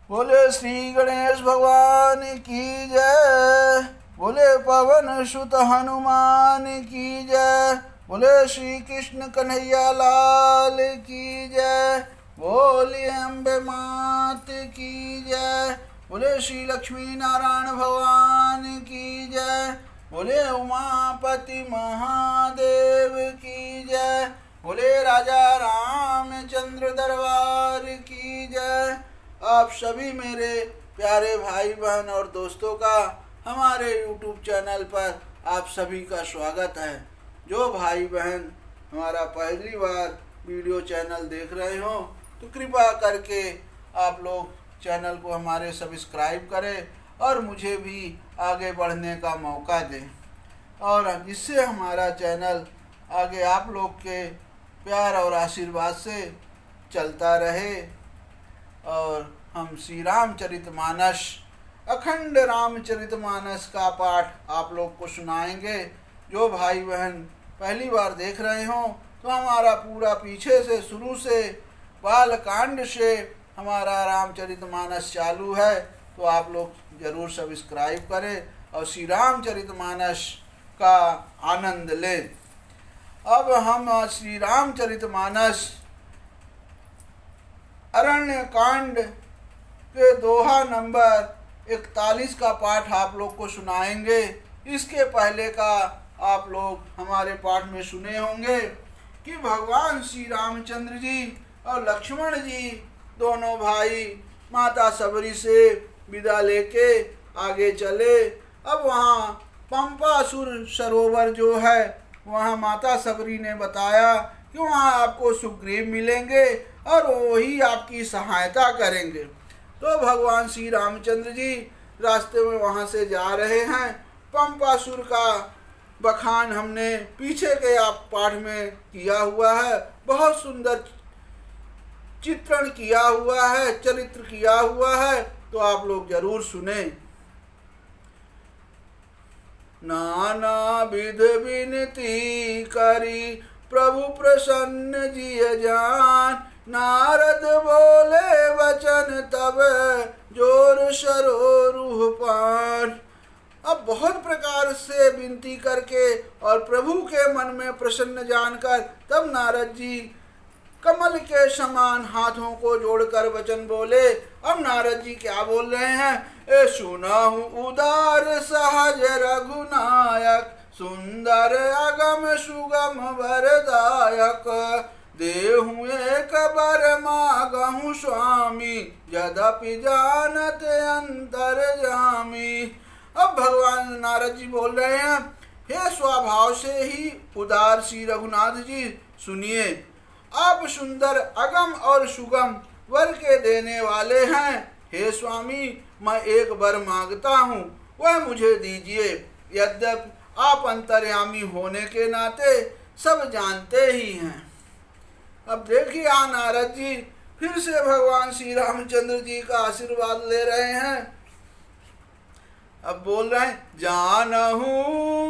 बोले श्री गणेश भगवान की जय। बोले पवन सुत हनुमान की जय। बोले श्री कृष्ण कन्हैया लाल की जय। बोलिए अम्बे मात की जय। बोले श्री लक्ष्मी नारायण भगवान की जय। बोले उमापति महादेव की जय। बोले राजा रामचंद्र दरबार की जय। आप सभी मेरे प्यारे भाई बहन और दोस्तों का हमारे YouTube चैनल पर आप सभी का स्वागत है। जो भाई बहन हमारा पहली बार वीडियो चैनल देख रहे हो तो कृपया करके आप लोग चैनल को हमारे सब्सक्राइब करें और मुझे भी आगे बढ़ने का मौका दें, और जिससे हमारा चैनल आगे आप लोग के प्यार और आशीर्वाद से चलता रहे और हम श्री रामचरितमानस अखंड रामचरितमानस का पाठ आप लोग को सुनाएंगे। जो भाई बहन पहली बार देख रहे हो तो हमारा पूरा पीछे से शुरू से बाल कांड से हमारा रामचरितमानस चालू है, तो आप लोग ज़रूर सब्सक्राइब करें और श्री रामचरितमानस का आनंद लें। अब हम श्री रामचरितमानस अरण्य कांड के दोहा नंबर 41 का पाठ आप लोग को सुनाएंगे। इसके पहले का आप लोग हमारे पाठ में सुने होंगे कि भगवान श्री रामचंद्र जी और लक्ष्मण जी दोनों भाई माता सबरी से विदा लेके आगे चले। अब वहाँ पंपासुर सरोवर जो है वहाँ माता सबरी ने बताया कि वहाँ आपको सुग्रीव मिलेंगे और वही आपकी सहायता करेंगे। तो भगवान श्री रामचंद्र जी रास्ते में वहाँ से जा रहे हैं। पंपासुर का बखान हमने पीछे के आप पाठ में किया हुआ है, बहुत सुंदर चित्रण किया हुआ है, चरित्र किया हुआ है, तो आप लोग जरूर सुने। नाना विध विनती करी प्रभु प्रसन्न जिय जान। नारद बोले वचन तब जोर सरोरुह पान। अब बहुत प्रकार से विनती करके और प्रभु के मन में प्रसन्न जानकर तब नारद जी कमल के समान हाथों को जोड़कर वचन बोले। अब नारद जी क्या बोल रहे हैं? ए सुनाहु उदार सहज रघुनायक, सुंदर अगम सुगम वरदायक। देहु एक बर मागहु स्वामी, यद्यपि जानत अंतर जामी। अब भगवान नारद जी बोल रहे हैं, हे स्वभाव से ही उदार श्री रघुनाथ जी सुनिए, आप सुंदर अगम और सुगम वर के देने वाले हैं। हे स्वामी, मैं एक वर मांगता हूँ, वह मुझे दीजिए। यद्यपि आप अंतर्यामी होने के नाते सब जानते ही हैं। अब देखिए नारद जी फिर से भगवान श्री रामचंद्र जी का आशीर्वाद ले रहे हैं। अब बोल रहे हैं, जानहु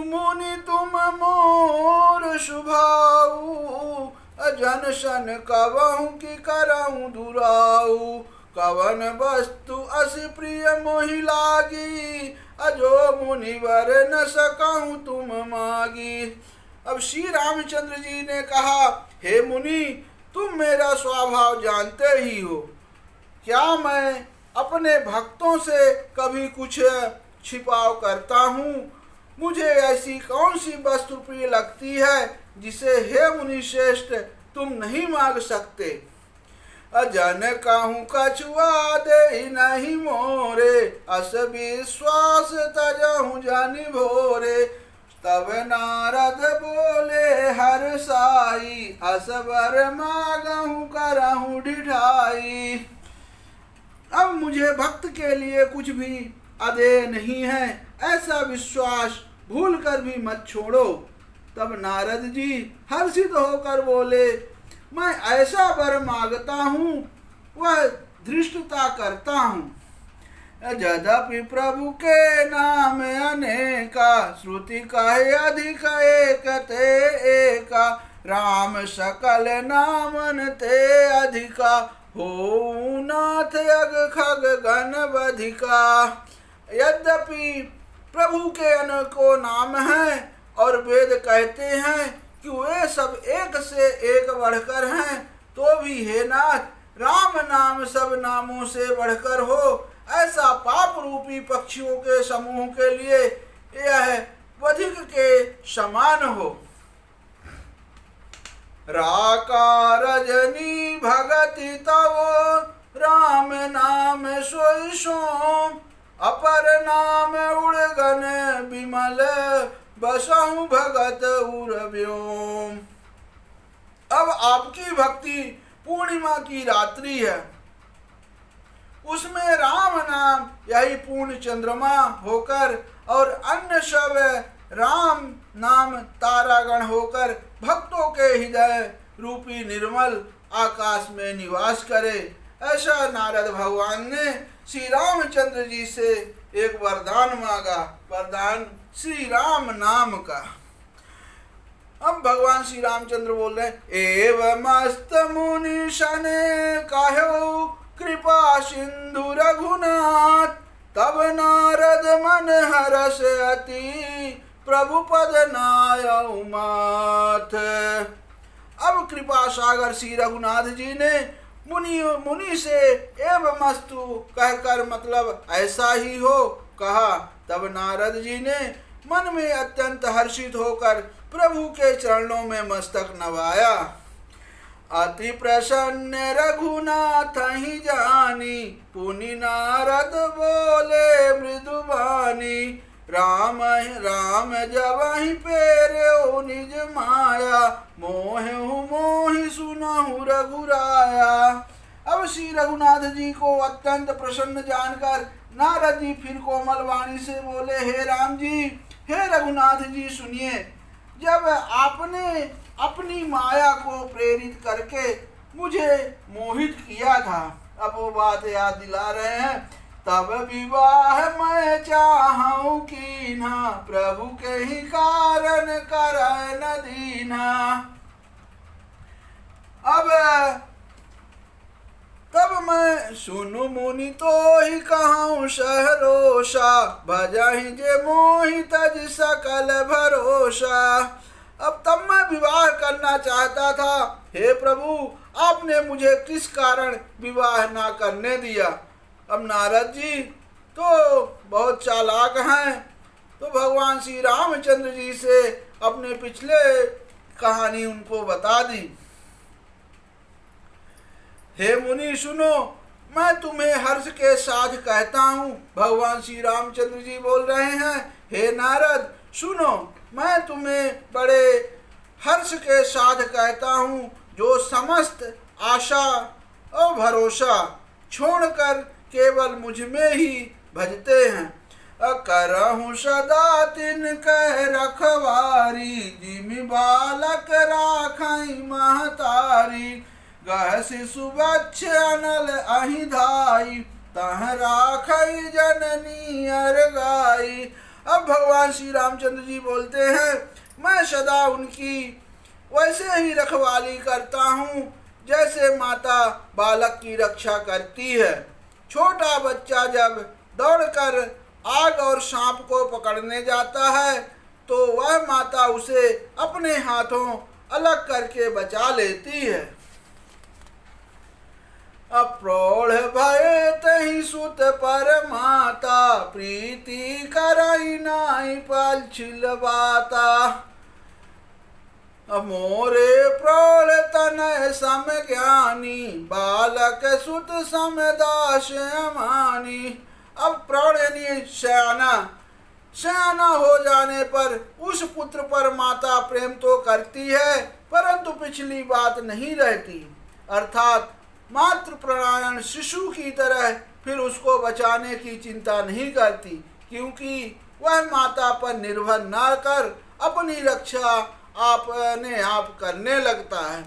मुनि तुम मोर शुभाऊ, जन सन कवहु की करहु दुराऊ। कवन वस्तु अति प्रिय मोहि लागी, अजो मुनिवर न सकहु तुम मागी। अब श्री रामचंद्र जी ने कहा, हे मुनि, तुम मेरा स्वभाव जानते ही हो। क्या मैं अपने भक्तों से कभी कुछ छिपाव करता हूँ? मुझे ऐसी कौन सी वस्तु प्रिय लगती है जिसे हे मुनि श्रेष्ठ तुम नहीं मांग सकते। अजन कहूँ कछुआ दे नहीं मोरे, अस विश्वास तजहु जानि भोरे। तब नारद बोले हर साई, असबर मांगहु करहु ढिठाई। अब मुझे भक्त के लिए कुछ भी अदेय नहीं है, ऐसा विश्वास भूल कर भी मत छोड़ो। तब नारद जी हर्षित होकर बोले, मैं ऐसा वर मांगता हूँ, वह धृष्टता करता हूँ। यद्यपि प्रभु के नाम अनेका, श्रुति कहे अधिक एक ते एका। राम सकल नामन ते अधिका, हो नाथ यग खग गण बधिका। यद्यपि प्रभु के अनेकों नाम हैं और वेद कहते हैं कि वे सब एक से एक बढ़कर हैं, तो भी हे नाथ राम नाम सब नामों से बढ़कर हो, ऐसा पाप रूपी पक्षियों के समूह के लिए यह बधिक के समान हो। राका रजनी भगति तव राम नाम सोई सोम, अपर नाम उड़गन विमल बसहु भगत उर व्योम। अब आपकी भक्ति पूर्णिमा की रात्रि है, उसमें राम नाम यही पूर्ण चंद्रमा होकर और अन्य सब राम नाम तारागण होकर भक्तों के हृदय रूपी निर्मल आकाश में निवास करे। ऐसा नारद भगवान ने श्री रामचंद्र जी से एक वरदान मांगा, वरदान श्री राम नाम का। अब भगवान श्री रामचंद्र बोल रहे हैं, एव मस्त मुनि शने कहो कृपा सिंधु रघुनाथ, तब नारद मन हरस अति प्रभु पद नायउ माथ। अब कृपा सागर श्री रघुनाथ जी ने मुनि से एव मस्तु कहकर मतलब ऐसा ही हो कहा। तब नारद जी ने मन में अत्यंत हर्षित होकर प्रभु के चरणों में मस्तक नवाया। अति प्रसन्न रघुनाथ ही जानी, पुनि नारद बोले मृदुबानी, राम राम जबहि पेरे निज माया, मोहु मोहि सुनहु रघुराया। अब श्री रघुनाथ जी को अत्यंत प्रसन्न जानकर नारद जी फिर कोमल वाणी से बोले, हे राम जी, हे रघुनाथ जी सुनिए, जब आपने अपनी माया को प्रेरित करके मुझे मोहित किया था, अब वो बात याद दिला रहे हैं। तब विवाह मैं चाहूं कीन्हा, प्रभु के ही कारण करय न दीन्हा। अब तब मैं सुनु मुनि तो ही कहूँ सहरोषा, भजहि जे मोहि तज सकल भरोसा। अब तब मैं विवाह करना चाहता था, हे प्रभु आपने मुझे किस कारण विवाह ना करने दिया। अब नारद जी तो बहुत चालाक हैं, तो भगवान श्री रामचंद्र जी से अपने पिछले कहानी उनको बता दी। हे मुनि सुनो, मैं तुम्हें हर्ष के साथ कहता हूँ। भगवान श्री रामचंद्र जी बोल रहे हैं, हे नारद सुनो, मैं तुम्हें बड़े हर्ष के साथ कहता हूँ, जो समस्त आशा और भरोसा छोड़कर केवल मुझ में ही भजते हैं। करहूँ सदा तिनकह रखवारी, जिमि बालक राखई महतारी, गह शिशु बच्छ अनल अहि धाई, तह राखई जननी अर गाई। अब भगवान श्री रामचंद्र जी बोलते हैं, मैं सदा उनकी वैसे ही रखवाली करता हूँ जैसे माता बालक की रक्षा करती है। छोटा बच्चा जब दौड़कर आग और सांप को पकड़ने जाता है तो वह माता उसे अपने हाथों अलग करके बचा लेती है। अप्रौढ़ भय तहि सुत पर माता, प्रीति करई नाई पल छिलवाता। मोरे प्रौढ़ तनय सम ज्ञानी, बालक सुत सम दास अमानी। अब प्रौढ़ यानी सयाना हो जाने पर उस पुत्र पर माता प्रेम तो करती है, परंतु पिछली बात नहीं रहती, अर्थात मातृ प्रणायण शिशु की तरह फिर उसको बचाने की चिंता नहीं करती, क्योंकि वह माता पर निर्भर न कर अपनी रक्षा अपने आप करने लगता है।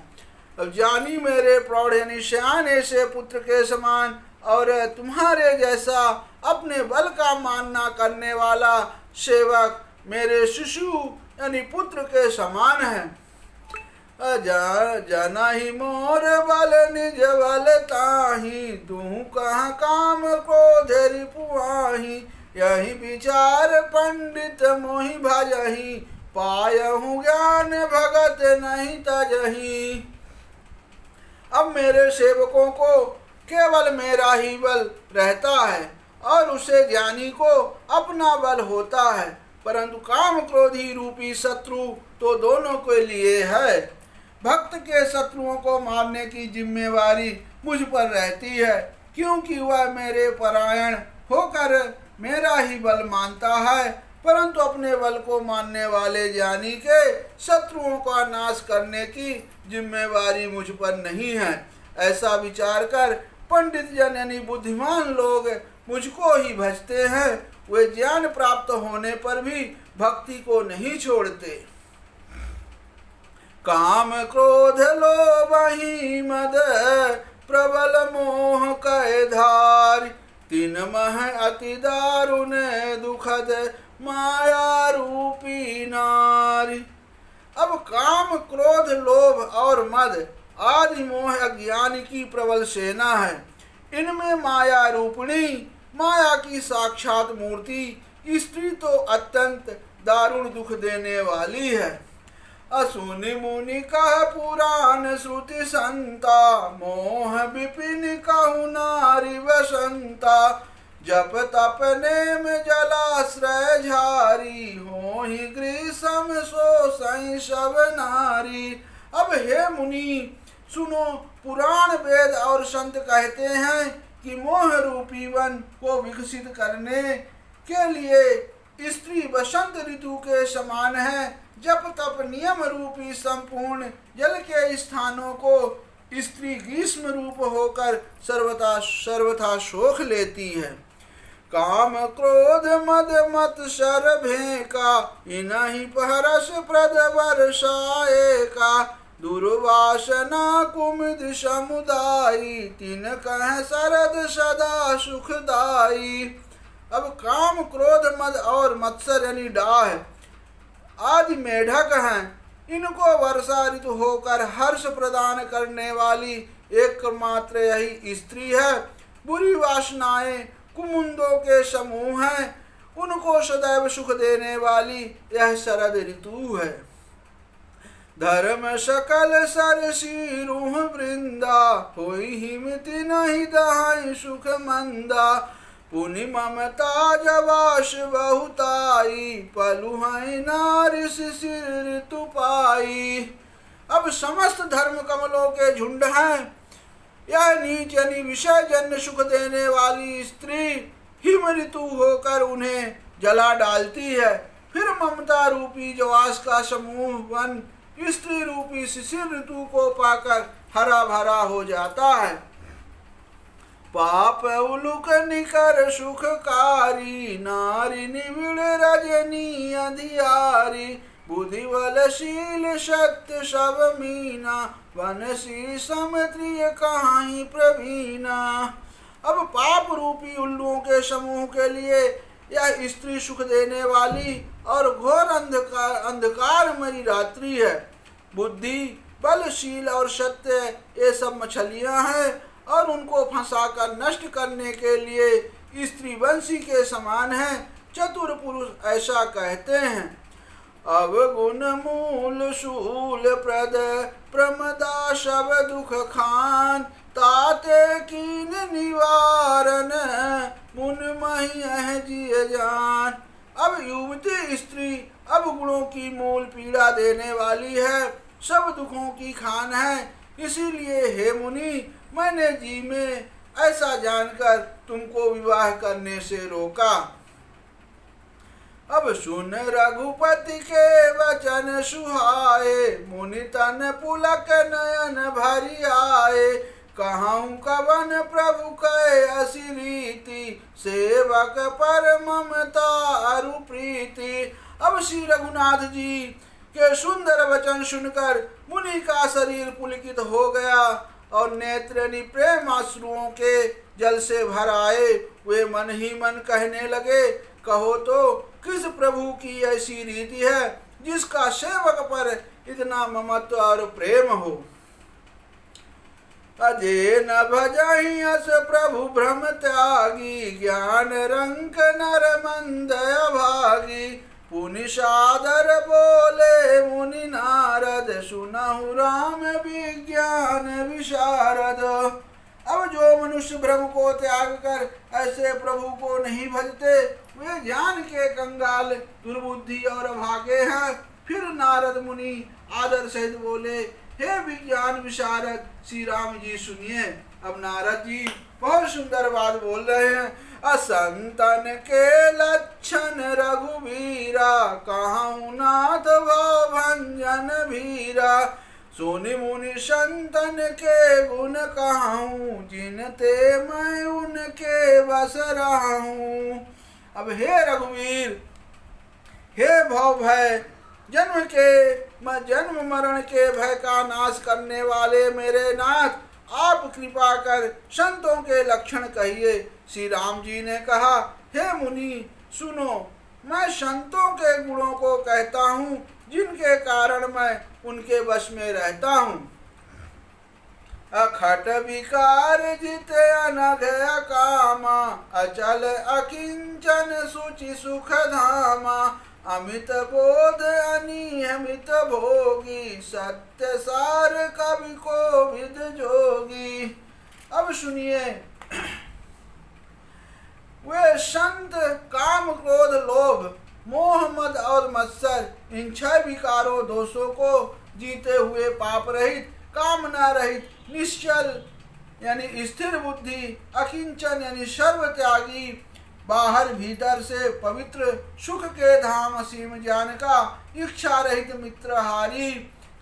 अब जानी मेरे प्रौढ़ यानी सयाने से पुत्र के समान, और तुम्हारे जैसा अपने बल का मानना करने वाला सेवक मेरे शिशु यानी पुत्र के समान है। जनहि मोर बल निज बल ताहि, तू कहाँ काम क्रोध रिपुआहि। यही विचार पंडित मोहि भजहि, पायहु ज्ञान भगत नहीं तजहि। अब मेरे सेवकों को केवल मेरा ही बल रहता है और उसे ज्ञानी को अपना बल होता है, परंतु काम क्रोधी रूपी शत्रु तो दोनों के लिए है। भक्त के शत्रुओं को मारने की जिम्मेवारी मुझ पर रहती है, क्योंकि वह मेरे परायण होकर मेरा ही बल मानता है, परंतु अपने बल को मानने वाले ज्ञानी के शत्रुओं का नाश करने की जिम्मेवारी मुझ पर नहीं है। ऐसा विचार कर पंडित जन यानी बुद्धिमान लोग मुझको ही भजते हैं। वे ज्ञान प्राप्त होने पर भी भक्ति को नहीं छोड़ते। काम क्रोध लोभहि मद प्रबल मोह कह धार, तीन मह अति दारुण दुखद माया रूपी नारी। अब काम क्रोध लोभ और मद आदि मोह अज्ञान की प्रबल सेना है। इनमें माया रूपिणी माया की साक्षात मूर्ति स्त्री तो अत्यंत दारुण दुख देने वाली है। असुनि मुनि कह पुराण श्रुति संता, मोह विपिन कहु नारी वसंता। जप तप नेम जलाश्रय झारी, होहि ग्रीसम सो सई सब नारी। अब हे मुनि सुनो, पुराण वेद और संत कहते हैं कि मोह रूपी वन को विकसित करने के लिए स्त्री बसंत ऋतु के समान है। जप तप नियम रूपी संपूर्ण जल के स्थानों को स्त्री ग्रीष्म रूप होकर सर्वथा सोख लेती है। काम क्रोध मद मत शरभे का, इनहि परस प्रद वर्षाए का। दुर्वासना कुमुद समुदायी, तिन कह शरद सदा सुखदाई। अब काम क्रोध मद और मत्सर यानी डाह आदि मेढक हैं। इनको वर्षा ऋतु होकर हर्ष प्रदान करने वाली एकमात्र यही स्त्री है। बुरी वासनाएं कुमुदों के समूह हैं, उनको सदैव सुख देने वाली यह शरद ऋतु है। धर्म सकल सरसी रूह वृंदा, होई हिमति नहीं दहाई सुख मंदा। पुनि ममता जवाश बहुताई, पलुहाई नारी शिशिर ऋतु पाई। अब समस्त धर्म कमलों के झुंड हैं। यह नीच यानी विषय जन्य सुख देने वाली स्त्री हिम ऋतु होकर उन्हें जला डालती है। फिर ममता रूपी जवास का समूह वन स्त्री रूपी शिशिर ऋतु को पाकर हरा भरा हो जाता है। पाप उलुक निकर सुखकारी, नारी निविड़ रजनी अधियारी। बुद्धि बलशील सत्य सब मीना, वनसी समत्रिय कहाई प्रवीणा। अब पाप रूपी उल्लुओं के समूह के लिए यह स्त्री सुख देने वाली और घोर अंधकारमयी रात्रि है। बुद्धि बलशील और सत्य ये सब मछलियां हैं और उनको फंसाकर नष्ट करने के लिए स्त्री वंशी के समान है। चतुर पुरुष ऐसा कहते हैं। अवगुण मूल शूल प्रद प्रमदा सब दुख खान, ताते कीन निवारण मुन मही जिय जान। अब युवती स्त्री अवगुणों की मूल पीड़ा देने वाली है, सब दुखों की खान है। इसीलिए हे मुनि, मैंने जी में ऐसा जानकर तुमको विवाह करने से रोका। अब सुन रघुपति के वचन सुहाए, मुनि तन पुलक नयन भरि आए। कहूँ कवन प्रभु कै असी रीति, सेवक पर ममता अरु प्रीति। अब श्री रघुनाथ जी के सुंदर वचन सुनकर मुनि का शरीर पुलकित हो गया और नेत्रनी प्रेम आश्रुओं के जल से भर आए। वे मन ही मन कहने लगे, कहो तो किस प्रभु की ऐसी रीति है जिसका सेवक पर इतना ममत्व और प्रेम हो। अजे न भजहि अस प्रभु भ्रम त्यागी, ज्ञान रंक नर मंद अभागी। पुनि सादर बोले मुनि नारद, सुनहु राम विज्ञान विशारद। अब जो मनुष्य भ्रम को त्याग कर ऐसे प्रभु को नहीं भजते, वे ज्ञान के कंगाल, दुर्बुद्धि और अभागे हैं। फिर नारद मुनि आदर सहित बोले, हे विज्ञान विशारद श्री राम जी सुनिए। अब नारद जी बहुत सुंदर बात बोल रहे हैं। असंतन के लक्षण रघुवीरा, कहूँ नाथ भव भंजन भीरा। सोनि मुनि संतन के गुण कहूँ, जिनते मैं उनके बस रहूं। अब हे रघुवीर, हे भव भय जन्म मरण के भय का नाश करने वाले मेरे नाथ, आप कृपा कर संतों के लक्षण कहिए। श्री राम जी ने कहा, हे मुनि सुनो, मैं संतों के गुणों को कहता हूँ, जिनके कारण मैं उनके वश में रहता हूँ। अखट विकार जिते अनघ कामा, अचल अकिंचन सुचि सुख धामा। अमित बोध अनियमित भोगी, सत्य सार कवि को विद जोगी। अब सुनिए, वे संत काम क्रोध लोभ मोह मद और मत्सर, इन 6 विकारों दोषों को जीते हुए पाप रहित, कामना रहित, निश्चल यानी स्थिर बुद्धि, अकिंचन यानी सर्व त्यागी, बाहर भीतर से पवित्र, सुख के धाम असीम ज्ञान का, इच्छा रहित मित्रहारी,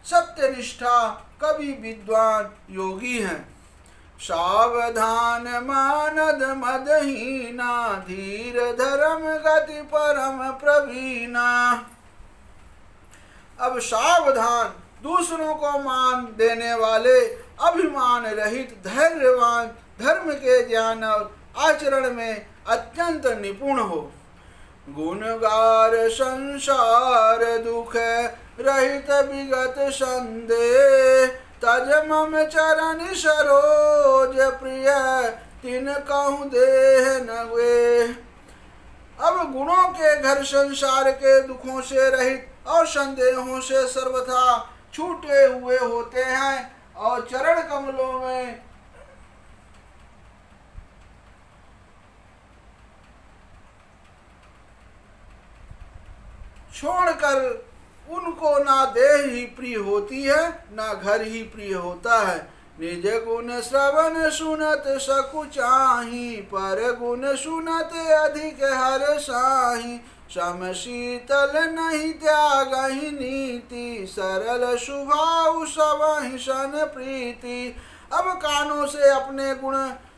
सत्यनिष्ठा, कवि विद्वान योगी हैं। सावधान मानद मदहीना, धीर धर्म गति परम प्रवीणा। अब सावधान, दूसरों को मान देने वाले, अभिमान रहित, धैर्यवान, धर्म के ज्ञान और आचरण में अत्यंत निपुण हो। गुणगार संसार दुख रहित विगत संदेह, तज मम चरण सरोज प्रिय, तिन कहूँ देह न वे। अब गुणों के घर संसार के दुखों से रहित और संदेहों से सर्वथा छूटे हुए होते हैं, और चरण कमलों में छोड़कर उनको ना देह ही प्रिय होती है, ना घर ही प्रिय होता है। निज गुण श्रवण सुनत सकु चाही, पर गुण सुनत अधिक हर साही। सम शीतल नहीं त्यागहि नीति, सरल स्वभाव सबहि सन प्रीति। अब कानों से अपने गुण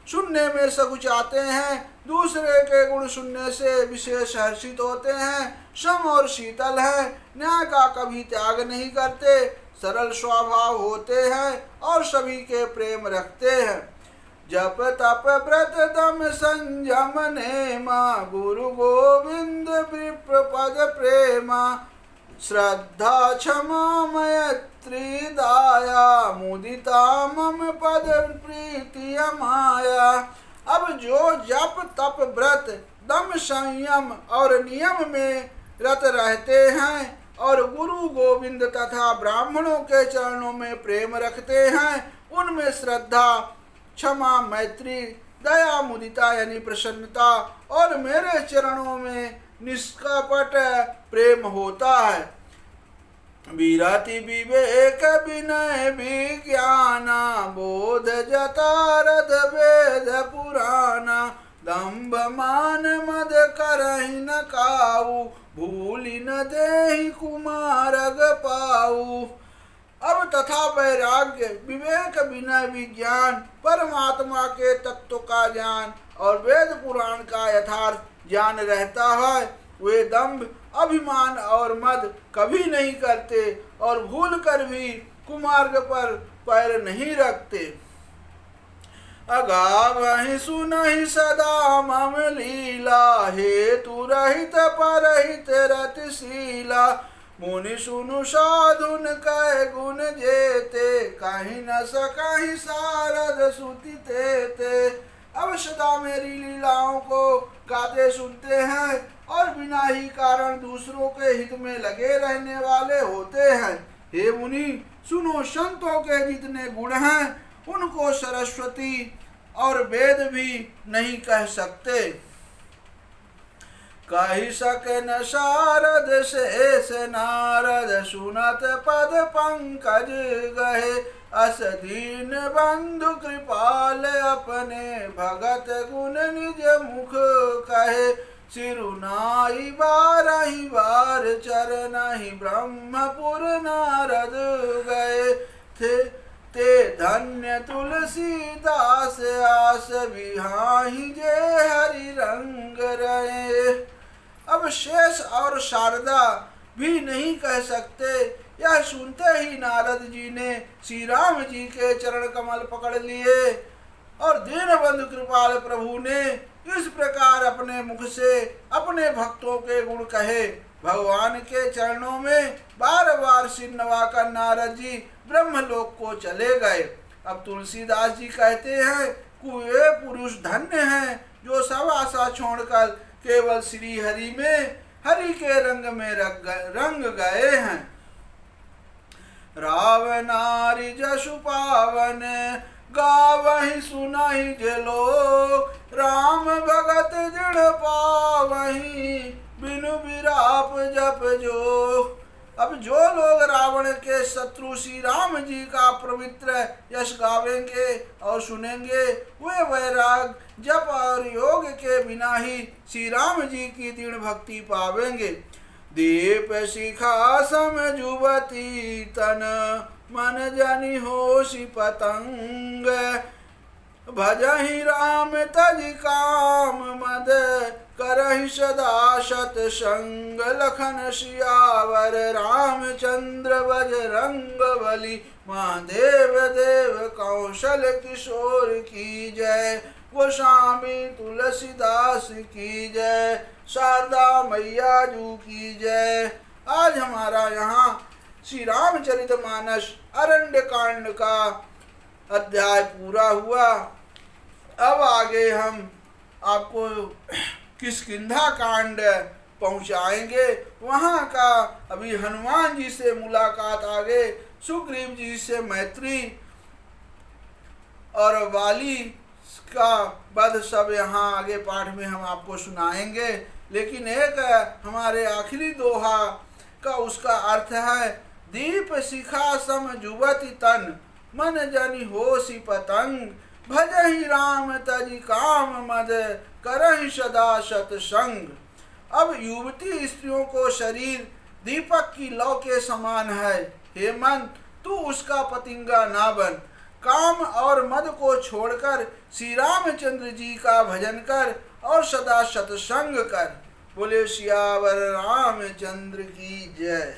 सुनने में सकुचाते हैं, दूसरे के गुण सुनने से विशेष हर्षित होते हैं। सम और शीतल है, न्याय का कभी त्याग नहीं करते, सरल स्वभाव होते हैं और सभी के प्रेम रखते हैं। जप तप व्रत दम संयम नेमा, गुरु गोविंद विप्र पद प्रेमा। श्रद्धा क्षमा मैत्री दाया, मुदिता मम पद प्रीति माया। अब जो जप तप व्रत दम संयम और नियम में रत रहते हैं और गुरु गोविंद तथा ब्राह्मणों के चरणों में प्रेम रखते हैं, उनमें श्रद्धा, क्षमा, मैत्री, दया, मुदिता यानी प्रसन्नता और मेरे चरणों में निष्कपट प्रेम होता है। विरति विवेक विनय विज्ञाना, बोध जतारद वेद पुराना। दंभ मान मद करहि न काऊ, भूलि न देहि कुमारग पाऊ। अब तथा वैराग्य, विवेक, विनय, विज्ञान, परमात्मा के तत्व का ज्ञान और वेद पुराण का यथार्थ ज्ञान रहता है, वे दंभ, अभिमान और मद कभी नहीं करते और भूल कर भी कुमार्ग पर पैर नहीं रखते। अगावहि सुनहि सदा मम लीला, हेतु रहित परहित रतिशीला। मुनि सुनु साधुन कह गुण जेते, कहीं न सकहीं सारद सुति ते। अब सदा मेरी लीलाओं को गाते सुनते हैं और बिना ही कारण दूसरों के हित में लगे रहने वाले होते हैं। हे मुनि सुनो, संतों के जितने गुण हैं उनको सरस्वती और वेद भी नहीं कह सकते। कही सके न शारद शेष नारद, सुनत पद पंकज गहे। अस दीन बंधु कृपाल, अपने भगत गुण निज मुख कहे। सिरुनाई बारही बार चरनहि, ब्रह्मपुर नारद गए थे। ते धन्य तुलसीदास, आस बिहाहि जे हरि रंग रहे। अब शेष और शारदा भी नहीं कह सकते। यह सुनते ही नारद जी ने श्री राम जी के चरण कमल पकड़ लिए और दीनबंधु कृपाल प्रभु ने इस प्रकार अपने मुख से अपने भक्तों के गुण कहे। भगवान के चरणों में बार बार सिर नवाकर नारद जी ब्रह्मलोक को चले गए। अब तुलसीदास जी कहते हैं कि वे पुरुष धन्य हैं जो सब आशा छोड़कर केवल श्री हरि में, हरि के रंग में रंग गए हैं। रावनारी जसु पावन, गावहि सुनहि जे लोक। राम भगत दृढ़ पावहि, बिनु विराप जप जो। अब जो लोग रावण के शत्रु श्री राम जी का पवित्र यश गावेंगे और सुनेंगे, वे वैराग जप और योग के बिना ही श्री राम जी की दृढ़ भक्ति पावेंगे। दीप शिखा सम जुवती तन, मन जनि होशी पतंग। भजहि राम तजि काम मद, करहि सदा सत संग। लखन सियावर रामचंद्र बजरंग बली, महादेव देव कौशल किशोर की जय। गोस्वामी तुलसीदास की जय, शारदा मैया जू की जय। आज हमारा यहाँ श्री रामचरितमानस अरण्य कांड का अध्याय पूरा हुआ। अब आगे हम आपको किष्किंधा कांड पहुंचाएंगे। वहाँ का अभी हनुमान जी से मुलाकात, आगे सुग्रीव जी से मैत्री और वाली का वध सब यहाँ आगे पाठ में हम आपको सुनाएंगे। लेकिन एक हमारे आखिरी दोहा का उसका अर्थ है, दीप शिखा सम जुवति तन, मन जनि होशी पतंग। भजहि राम तजि काम मद, करहि सदा सतसंग। अब युवती स्त्रियों को शरीर दीपक की लौ के समान है। हे मन, तू उसका पतिंगा ना बन। काम और मद को छोड़कर श्री रामचंद्र जी का भजन कर और सदा सत्संग कर। बोले सियावर रामचंद्र की जय।